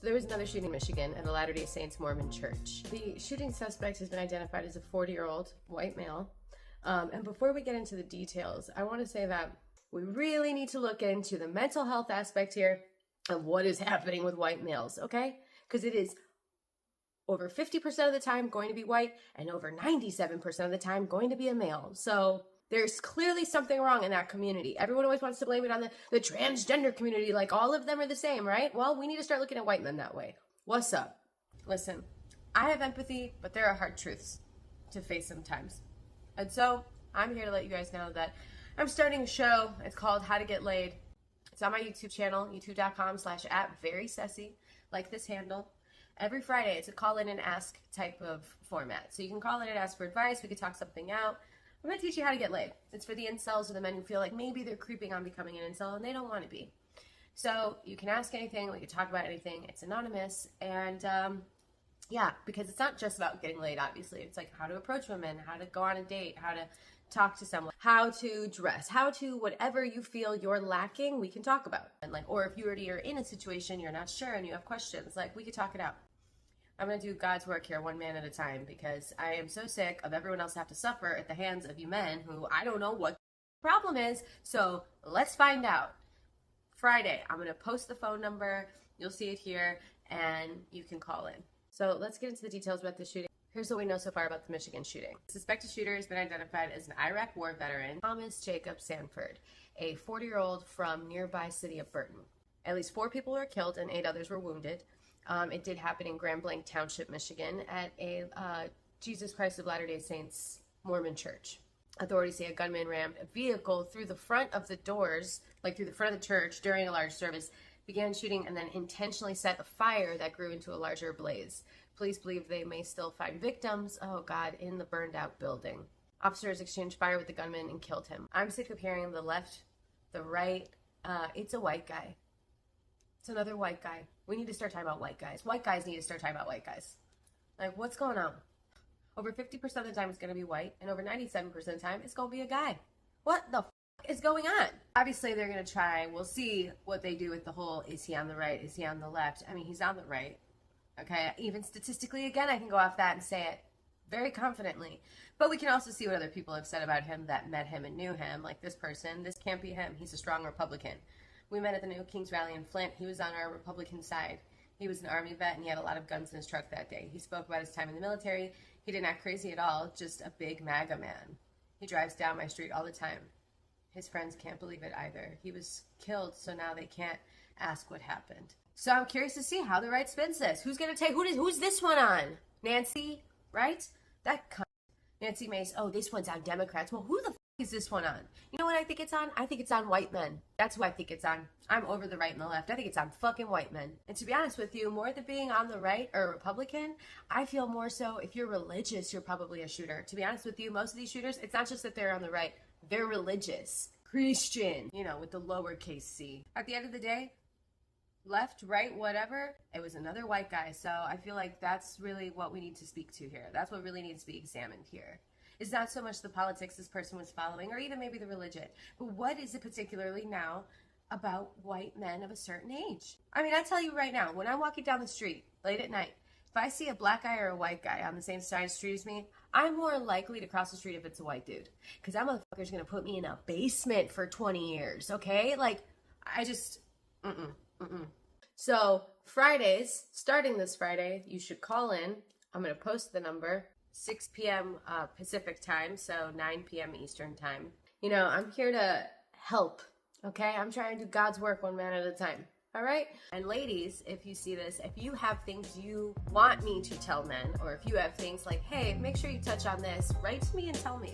There was another shooting in Michigan at a Latter-day Saints Mormon church. The shooting suspect has been identified as a 40-year-old white male. And before we get into the details, I want to say that we really need to look into the mental health aspect here of what is happening with white males, okay? Because it is over 50% of the time going to be white and over 97% of the time going to be a male. So there's clearly something wrong in that community. Everyone always wants to blame it on the transgender community, like all of them are the same, right? Well, we need to start looking at white men that way. What's up? Listen, I have empathy, but there are hard truths to face sometimes. And so I'm here to let you guys know that I'm starting a show. It's called How to Get Laid. It's on my YouTube channel, youtube.com/@verysassy, like this handle. Every Friday, it's a call in and ask type of format. So you can call in and ask for advice. We could talk something out. I'm going to teach you how to get laid. It's for the incels or the men who feel like maybe they're creeping on becoming an incel and they don't want to be. So you can ask anything. We can talk about anything. It's anonymous. And yeah, because it's not just about getting laid, obviously. It's like how to approach women, how to go on a date, how to talk to someone, how to dress, how to whatever you feel you're lacking, we can talk about. And like, or if you already are in a situation, you're not sure and you have questions, like we could talk it out. I'm going to do God's work here one man at a time because I am so sick of everyone else have to suffer at the hands of you men who I don't know what the problem is. So let's find out. Friday, I'm going to post the phone number. You'll see it here and you can call in. So let's get into the details about the shooting. Here's what we know so far about the Michigan shooting. The suspected shooter has been identified as an Iraq War veteran, Thomas Jacob Sanford, a 40-year-old from nearby city of Burton. At least 4 people were killed and 8 others were wounded. It did happen in Grand Blanc Township, Michigan, at a Jesus Christ of Latter-day Saints Mormon church. Authorities say a gunman rammed a vehicle through the front of the doors, like through the front of the church during a large service, began shooting and then intentionally set a fire that grew into a larger blaze. Police believe they may still find victims, in the burned out building. Officers exchanged fire with the gunman and killed him. I'm sick of hearing the left, the right, it's a white guy. It's another white guy. We need to start talking about white guys. White guys need to start talking about white guys. Like, what's going on? Over 50% of the time it's going to be white, and over 97% of the time it's going to be a guy. What the is going on? Obviously, they're going to try. We'll see what they do with the whole, is he on the right? Is he on the left? I mean, he's on the right. Okay, even statistically, again, I can go off that and say it very confidently. But we can also see what other people have said about him that met him and knew him. Like this person, this can't be him. He's a strong Republican. We met at the New Kings Rally in Flint. He was on our Republican side. He was an Army vet and he had a lot of guns in his truck that day. He spoke about his time in the military. He didn't act crazy at all, just a big MAGA man. He drives down my street all the time. His friends can't believe it either. He was killed, so now they can't ask what happened. So I'm curious to see how the right spins this. Who's going to take, who's this one on? Nancy, right? That cunt. Nancy Mace, this one's on Democrats. Well, who the f*** is this one on? You know what I think it's on? I think it's on white men. That's who I think it's on. I'm over the right and the left. I think it's on fucking white men. And to be honest with you, more than being on the right or Republican, I feel more so if you're religious, you're probably a shooter. To be honest with you, most of these shooters, it's not just that they're on the right. They're religious. Christian. With the lowercase c. At the end of the day, left, right, whatever, it was another white guy. So I feel like that's really what we need to speak to here. That's what really needs to be examined here. It's not so much the politics this person was following or even maybe the religion, but what is it particularly now about white men of a certain age? I mean, I tell you right now, when I'm walking down the street late at night, if I see a black guy or a white guy on the same side of the street as me, I'm more likely to cross the street if it's a white dude. Because that motherfucker's going to put me in a basement for 20 years, okay? Like, I just, So, Fridays, starting this Friday, you should call in. I'm going to post the number, 6 p.m. Pacific time, so 9 p.m. Eastern time. I'm here to help, okay? I'm trying to do God's work one man at a time, all right? And ladies, if you see this, if you have things you want me to tell men, or if you have things like, hey, make sure you touch on this, write to me and tell me.